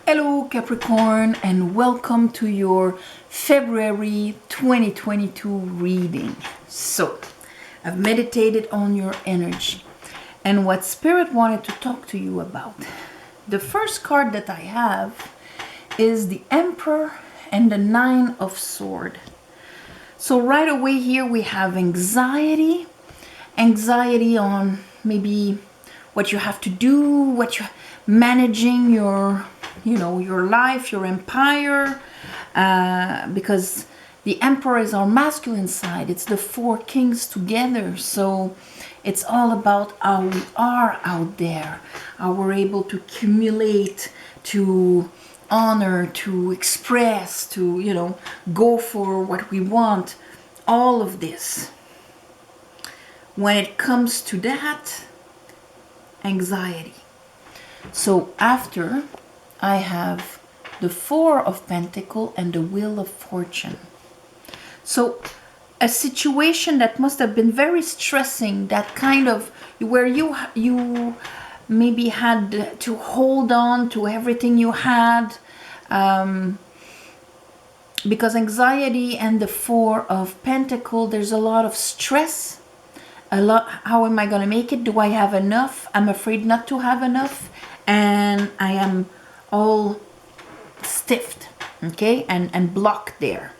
Hello Capricorn, and welcome to your February 2022 reading. So, I've meditated on your energy and what Spirit wanted to talk to you about. The first card that I have is the Emperor and the Nine of Swords. So right away here we have anxiety on maybe what you have to do, what you're managing your life, your empire, because the Emperor is our masculine side. It's the four kings together. So it's all about how we are out there, how we're able to accumulate, to honor, to express, to, go for what we want. All of this. When it comes to that, anxiety. So after, I have the Four of Pentacles and the Wheel of Fortune. So a situation that must have been very stressing, that kind of where you maybe had to hold on to everything you had, because anxiety and the Four of Pentacles, there's a lot of stress, a lot. How am I going to make it? Do I have enough? I'm afraid not to have enough, and I am all stiffed, okay, and blocked there.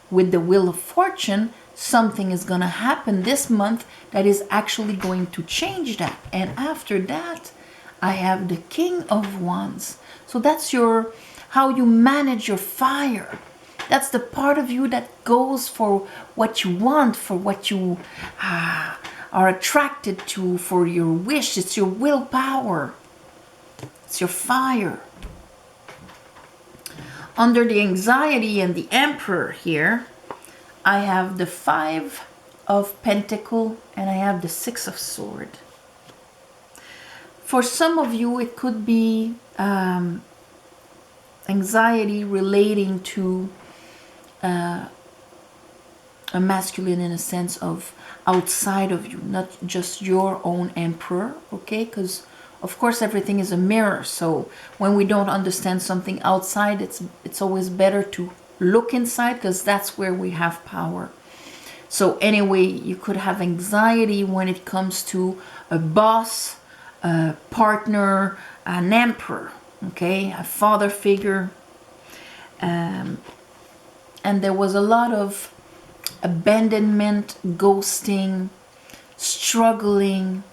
With the Wheel of Fortune, something is going to happen this month that is actually going to change that. And after that, I have the King of Wands. So that's how you manage your fire. That's the part of you that goes for what you want, for what you are attracted to, for your wish. It's your willpower. It's your fire. Under the anxiety and the Emperor here, I have the Five of Pentacles and I have the Six of Swords. For some of you, it could be anxiety relating to a masculine, in a sense of outside of you, not just your own Emperor, okay? Because of course everything is a mirror, so when we don't understand something outside, it's always better to look inside, because that's where we have power. So anyway, you could have anxiety when it comes to a boss, a partner, an emperor, okay, a father figure, and there was a lot of abandonment, ghosting, struggling,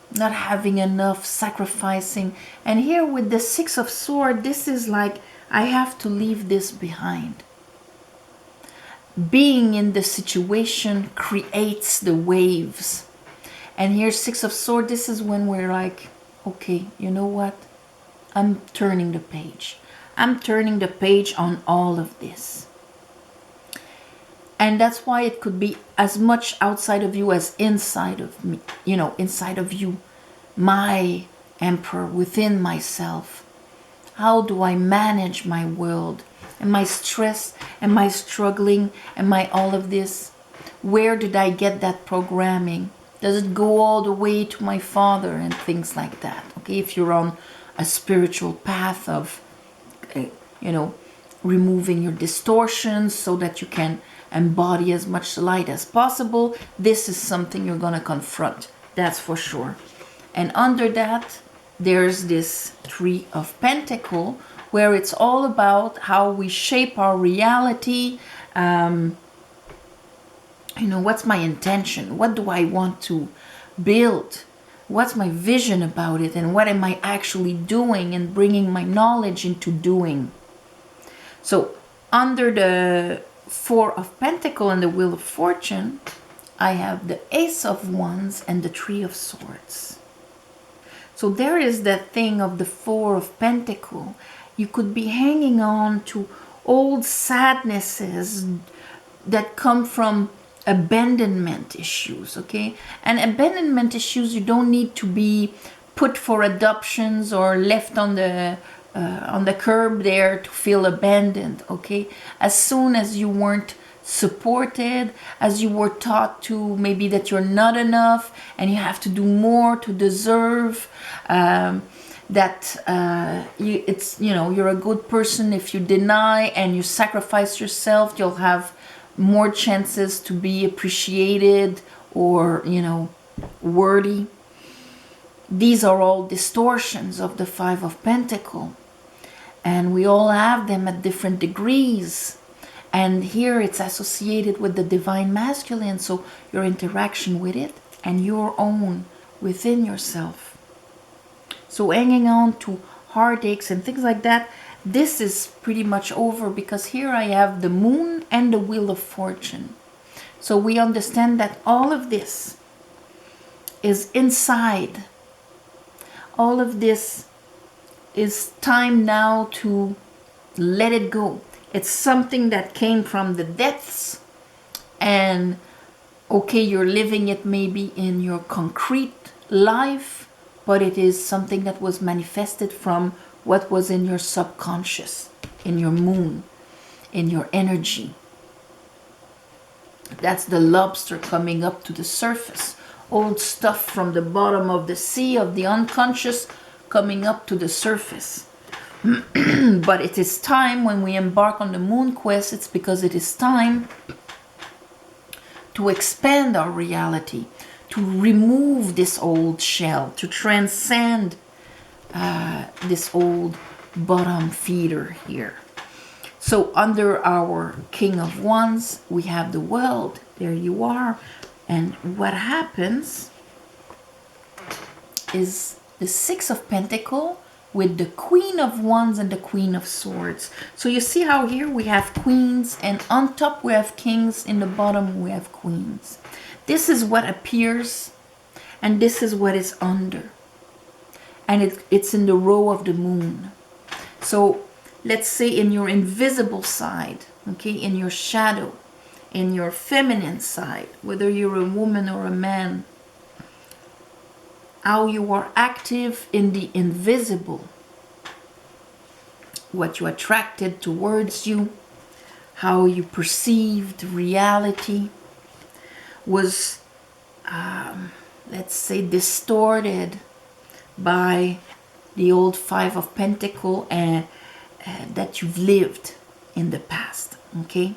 not having enough, sacrificing. And here with the Six of Swords, this is like, I have to leave this behind. Being in the situation creates the waves. And here, Six of Swords, this is when we're like, okay, you know what? I'm turning the page. I'm turning the page on all of this. And that's why it could be as much outside of you as inside of me, inside of you, my Emperor, within myself. How do I manage my world? Am I stressed? Am I struggling? Am I all of this? Where did I get that programming? Does it go all the way to my father and things like that? Okay, if you're on a spiritual path of, removing your distortions so that you can embody as much light as possible, this is something you're going to confront, that's for sure. And under that, there's this Three of Pentacles, where it's all about how we shape our reality. What's my intention? What do I want to build? What's my vision about it? And what am I actually doing, and bringing my knowledge into doing? So under the Four of Pentacles and the Wheel of Fortune, I have the Ace of Wands and the Three of Swords. So there is that thing of the Four of Pentacles. You could be hanging on to old sadnesses that come from abandonment issues, okay? And abandonment issues, you don't need to be put for adoptions or left on the curb there to feel abandoned, okay? As soon as you weren't supported, as you were taught to maybe that you're not enough and you have to do more to deserve, that you're a good person. If you deny and you sacrifice yourself, you'll have more chances to be appreciated or worthy. These are all distortions of the Five of Pentacles, and we all have them at different degrees. And here it's associated with the divine masculine, so your interaction with it and your own within yourself. So hanging on to heartaches and things like that, this is pretty much over, because here I have the moon and the wheel of fortune. So we understand that all of this is inside. All of this is time now to let it go. It's something that came from the depths, and okay, you're living it maybe in your concrete life, but it is something that was manifested from what was in your subconscious, in your moon, in your energy. That's the lobster coming up to the surface. Old stuff from the bottom of the sea, of the unconscious, coming up to the surface. But it is time, when we embark on the moon quest, it's because it is time to expand our reality, to remove this old shell, to transcend this old bottom feeder here. So under our King of Wands, we have the world. There you are. And what happens is the Six of Pentacles with the Queen of Wands and the Queen of Swords. So you see how here we have queens, and on top we have kings, in the bottom we have queens. This is what appears, and this is what is under. And it's in the row of the moon. So let's say in your invisible side, okay, in your shadow, in your feminine side, whether you're a woman or a man, how you are active in the invisible, what you attracted towards you, how you perceived reality was, let's say, distorted by the old Five of Pentacles and that you've lived in the past, okay?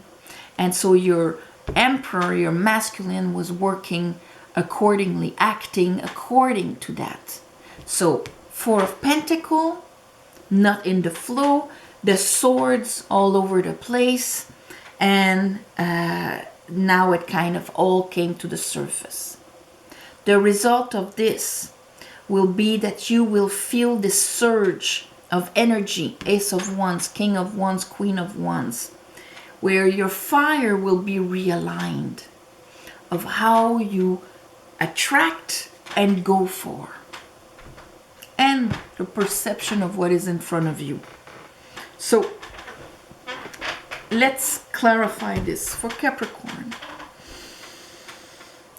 And so your emperor, your masculine, was working accordingly, acting according to that. So Four of Pentacles, not in the flow, the swords all over the place, and now it kind of all came to the surface. The result of this will be that you will feel this surge of energy, Ace of Wands, King of Wands, Queen of Wands, where your fire will be realigned of how you attract and go for, and the perception of what is in front of you. So let's clarify this for Capricorn.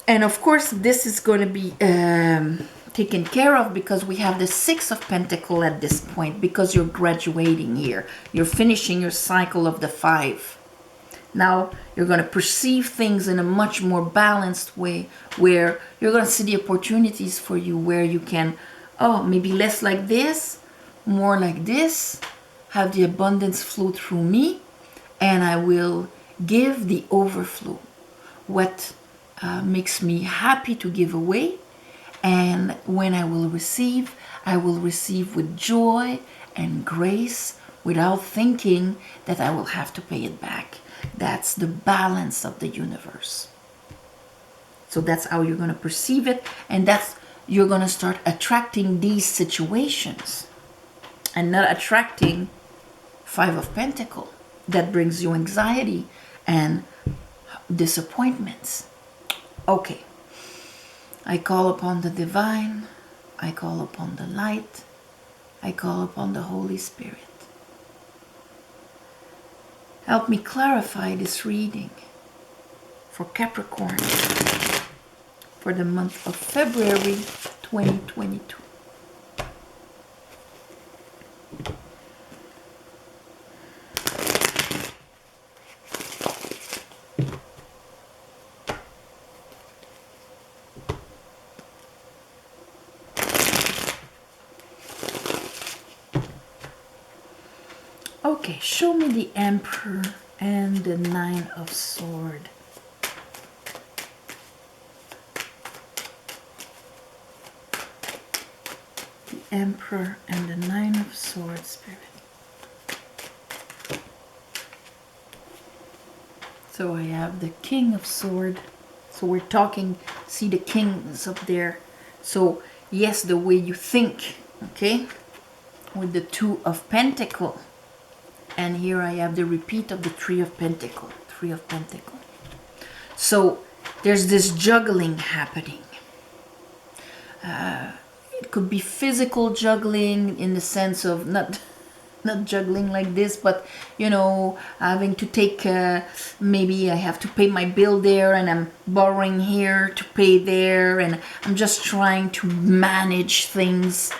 And of course this is going to be taken care of, because we have the Six of Pentacles at this point, because you're graduating here. You're finishing your cycle of the five. Now you're going to perceive things in a much more balanced way, where you're going to see the opportunities for you, where you can, oh, maybe less like this, more like this, have the abundance flow through me, and I will give the overflow. What makes me happy to give away, and when I will receive with joy and grace, without thinking that I will have to pay it back. That's the balance of the universe. So that's how you're going to perceive it, and that's, you're going to start attracting these situations and not attracting Five of Pentacles that brings you anxiety and disappointments. Okay, I call upon the divine, I call upon the light, I call upon the Holy Spirit. Help me clarify this reading for Capricorn for the month of February 2022. Okay, show me the Emperor and the Nine of Swords. The Emperor and the Nine of Swords, Spirit. So I have the King of Swords. So we're talking, see the kings up there. So yes, the way you think, okay? With the Two of Pentacles. And here I have the repeat of the Three of Pentacles. Three of Pentacles. So there's this juggling happening. It could be physical juggling in the sense of not juggling like this, but you know, having to take maybe I have to pay my bill there and I'm borrowing here to pay there, and I'm just trying to manage things.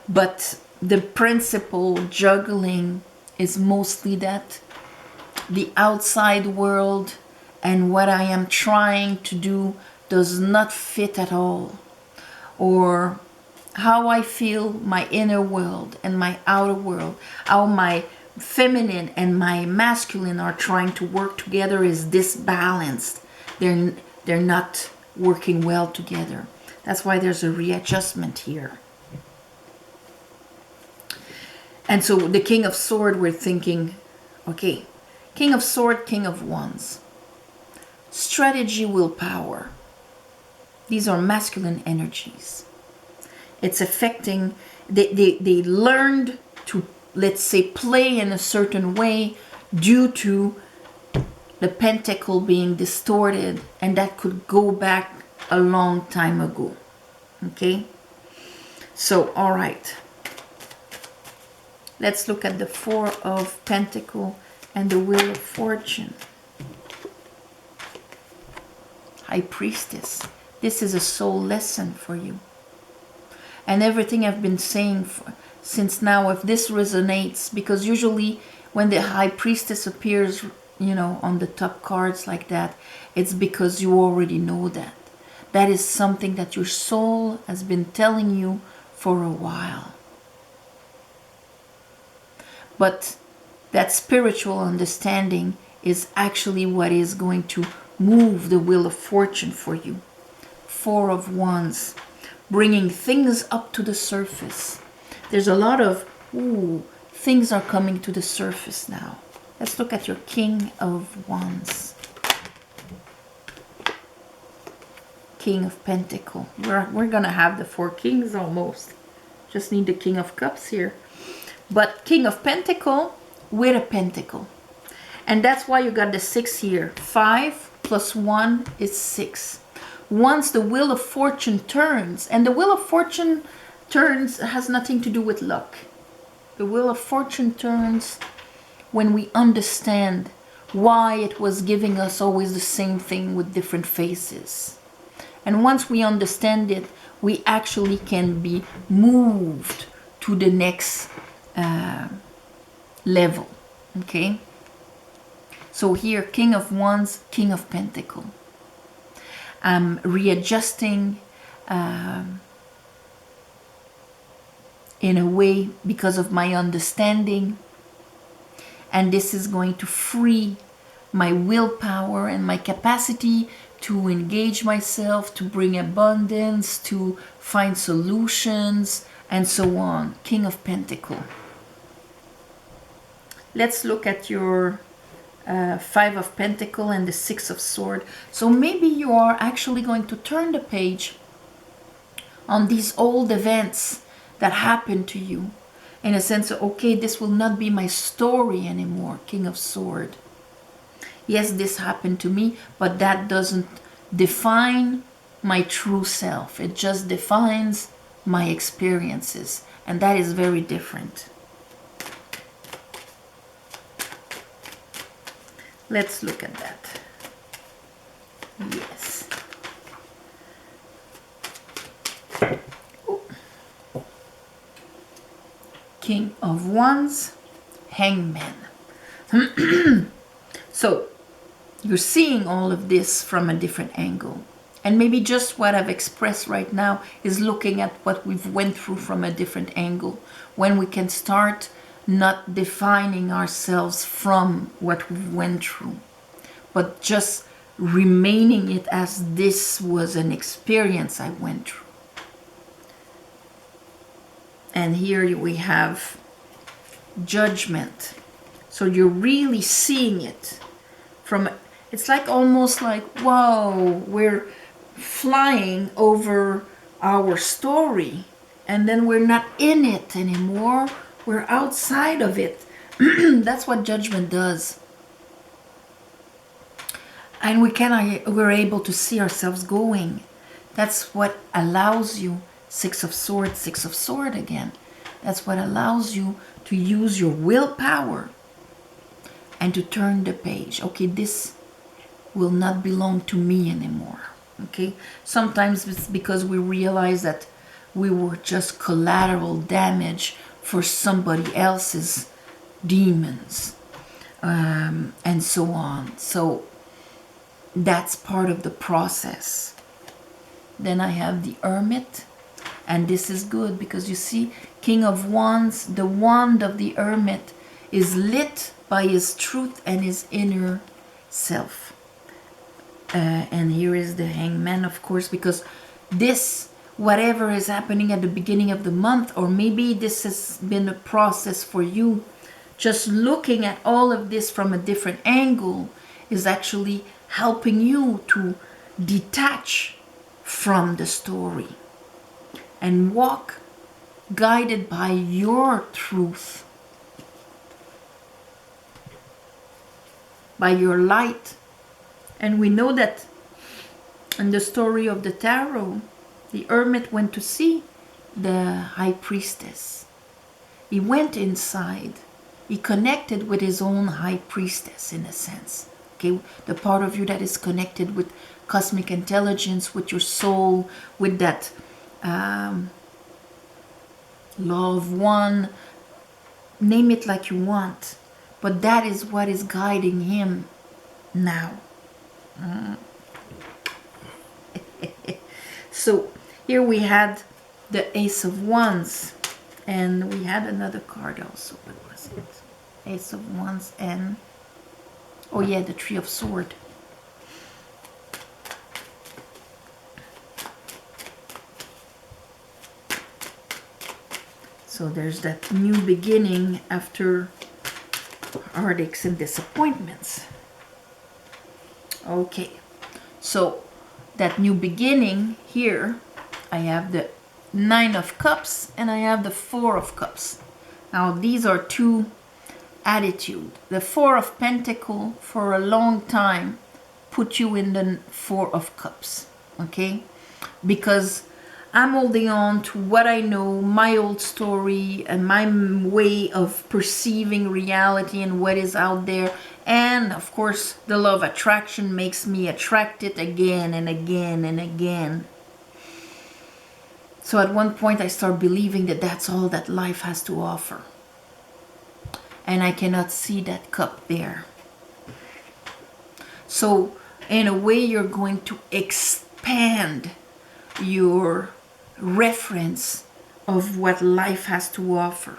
But the principal juggling is mostly that the outside world and what I am trying to do does not fit at all, or how I feel my inner world and my outer world, how my feminine and my masculine are trying to work together is disbalanced. They're not working well together. That's why there's a readjustment here. And so the King of Swords, we're thinking, okay, King of Swords, King of Wands. Strategy, willpower. These are masculine energies. It's affecting, they learned to, let's say, play in a certain way due to the pentacle being distorted, and that could go back a long time ago. Okay? So, all right. Let's look at the Four of Pentacles and the Wheel of Fortune. High Priestess. This is a soul lesson for you. And everything I've been saying since now, if this resonates, because usually when the High Priestess appears, you know, on the top cards like that, it's because you already know that. That is something that your soul has been telling you for a while. But that spiritual understanding is actually what is going to move the Wheel of Fortune for you. Four of Wands, bringing things up to the surface. There's a lot of, things are coming to the surface now. Let's look at your King of Wands. King of Pentacles. We're going to have the four kings almost. Just need the King of Cups here. But King of Pentacles with a pentacle. And that's why you got the 6 here. 5 plus 1 is 6. Once the Wheel of Fortune turns, and the Wheel of Fortune turns has nothing to do with luck. The Wheel of Fortune turns when we understand why it was giving us always the same thing with different faces. And once we understand it, we actually can be moved to the next level. Okay? So here, King of Wands, King of Pentacles. I'm readjusting in a way because of my understanding, and this is going to free my willpower and my capacity to engage myself, to bring abundance, to find solutions, and so on. King of Pentacles. Let's look at your 5 of Pentacles and the 6 of Swords. So maybe you are actually going to turn the page on these old events that happened to you, in a sense of, okay, this will not be my story anymore. King of Swords. Yes, this happened to me, but that doesn't define my true self. It just defines my experiences, and that is very different. Let's look at that. Yes. Ooh. King of Wands, Hangman. So, you're seeing all of this from a different angle. And maybe just what I've expressed right now is looking at what we've went through from a different angle. When we can start not defining ourselves from what we went through, but just remaining it as this was an experience I went through. And here we have judgment. So you're really seeing it from, it's like almost like, whoa, we're flying over our story, and then we're not in it anymore. We're outside of it. That's what judgment does. And we're able to see ourselves going. That's what allows you, Six of Sword again. That's what allows you to use your willpower and to turn the page. Okay, this will not belong to me anymore. Okay, sometimes it's because we realize that we were just collateral damage for somebody else's demons, and so on. So that's part of the process. Then I have the Hermit, and this is good because you see, King of Wands, the wand of the Hermit is lit by his truth and his inner self. And here is the Hangman, of course, because this, whatever is happening at the beginning of the month, or maybe this has been a process for you, just looking at all of this from a different angle is actually helping you to detach from the story and walk guided by your truth, by your light. And we know that in the story of the tarot, the Hermit went to see the High Priestess. He went inside. He connected with his own High Priestess, in a sense. Okay, the part of you that is connected with cosmic intelligence, with your soul, with that law of one, name it like you want. But that is what is guiding him now. So here we had the Ace of Wands, and we had another card also. What was it? Ace of Wands and, oh yeah, the Three of Swords. So there's that new beginning after heartaches and disappointments. Okay, so that new beginning here, I have the Nine of Cups and I have the Four of Cups. Now these are two attitudes. The Four of Pentacles for a long time put you in the Four of Cups, okay? Because I'm holding on to what I know, my old story and my way of perceiving reality and what is out there. And of course, the law of attraction makes me attract it again and again and again. So at one point, I start believing that that's all that life has to offer. And I cannot see that cup there. So in a way, you're going to expand your reference of what life has to offer.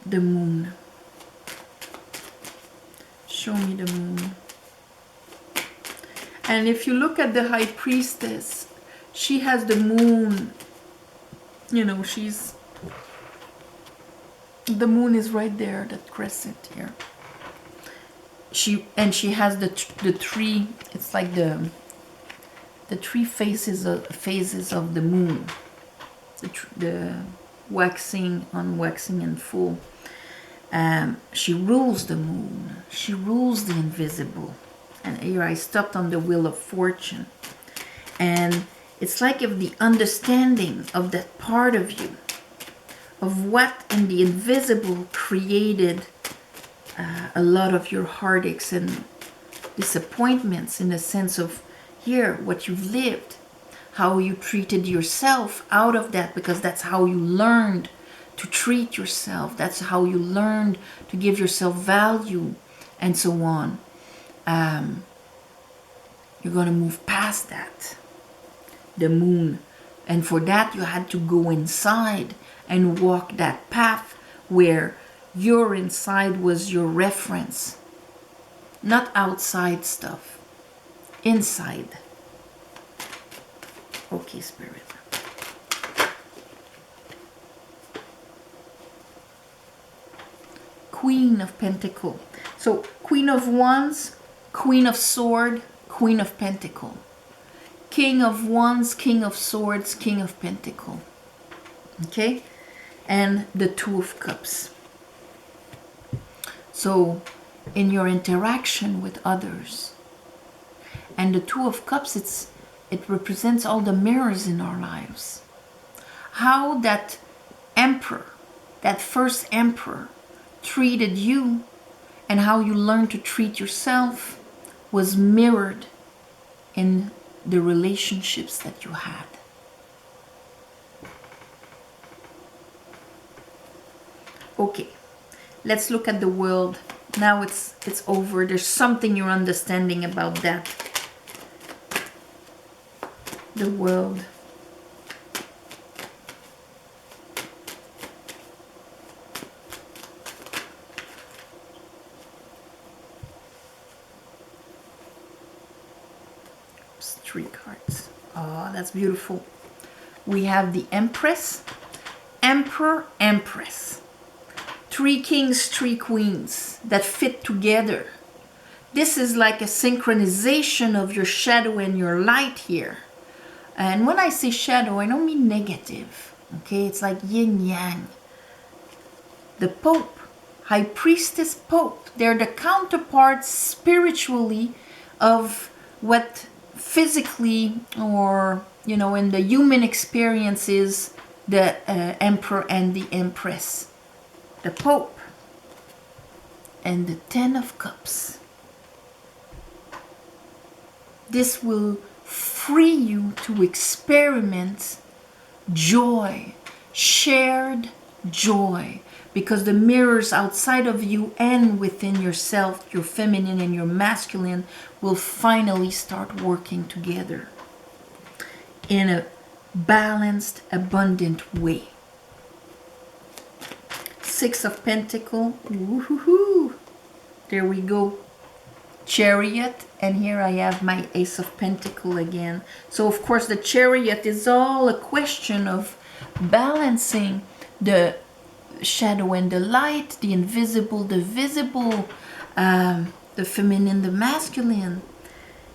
The Moon. Show me the Moon. And if you look at the High Priestess, she has the Moon, you know, the Moon is right there, that crescent here. She has the three, it's like the three phases of the Moon. The waxing, unwaxing, and full. She rules the Moon. She rules the invisible. And here I stopped on the Wheel of Fortune. And it's like if the understanding of that part of you, of what in the invisible created a lot of your heartaches and disappointments, in the sense of here, what you've lived, how you treated yourself out of that, because that's how you learned to treat yourself. That's how you learned to give yourself value, and so on. You're going to move past that, the Moon. And for that, you had to go inside and walk that path where your inside was your reference. Not outside stuff. Inside. Okay, Spirit. Queen of Pentacle. So, Queen of Wands, Queen of Sword, Queen of Pentacle. King of Wands, King of Swords, King of Pentacle. Okay? And the Two of Cups. So, in your interaction with others, and the Two of Cups, it represents all the mirrors in our lives. How that emperor, that first emperor, treated you and how you learned to treat yourself was mirrored in the relationships that you had. Okay, let's look at the world. Now it's over. There's something you're understanding about that. The world. Oops, 3 cards. Oh, that's beautiful. We have the Empress, Emperor, Empress. 3 kings, 3 queens that fit together. This is like a synchronization of your shadow and your light here. And when I say shadow, I don't mean negative. Okay, it's like yin yang. The Pope, High Priestess, Pope, they're the counterparts spiritually of what physically, or you know, in the human experience is the Emperor and the Empress. The Pope and the Ten of Cups. This will free you to experiment joy, shared joy, because the mirrors outside of you and within yourself, your feminine and your masculine, will finally start working together in a balanced, abundant way. 6 of Pentacles. Woohoo! There we go. Chariot, and here I have my Ace of Pentacles again. So of course the Chariot is all a question of balancing the shadow and the light, the invisible, the visible, the feminine, the masculine.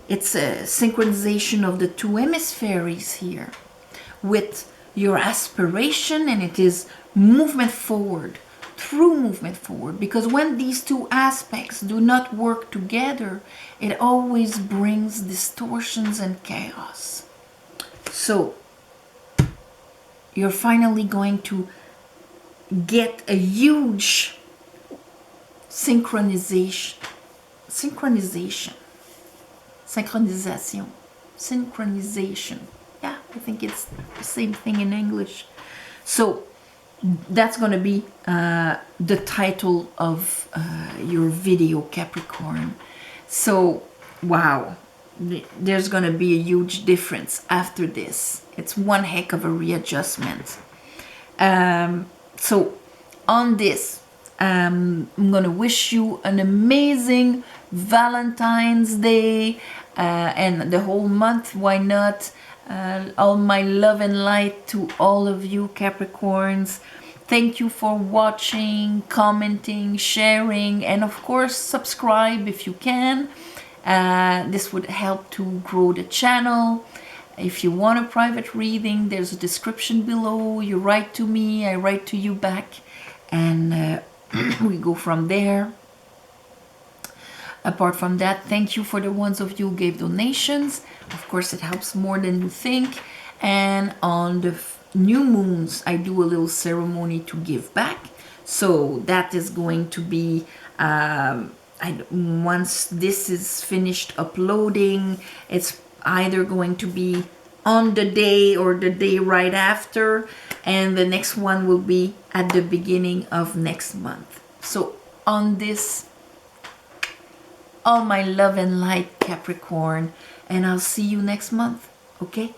It's a synchronization of the 2 hemispheres here with your aspiration, and it is movement forward, true movement forward, because when these 2 aspects do not work together, it always brings distortions and chaos. So you're finally going to get a huge synchronization. Yeah, I think it's the same thing in English. So that's going to be the title of your video, Capricorn. So, wow, there's going to be a huge difference after this. It's one heck of a readjustment. So, on this, I'm going to wish you an amazing Valentine's Day and the whole month, why not? All my love and light to all of you Capricorns. Thank you for watching, commenting, sharing, and of course subscribe if you can. This would help to grow the channel. If you want a private reading, there's a description below. You write to me, I write to you back, and we go from there. Apart from that, thank you for the ones of you who gave donations. Of course, it helps more than you think. And on the new moons, I do a little ceremony to give back. So that is going to be, once this is finished uploading, it's either going to be on the day or the day right after. And the next one will be at the beginning of next month. So on this, all my love and light, Capricorn, and I'll see you next month, okay?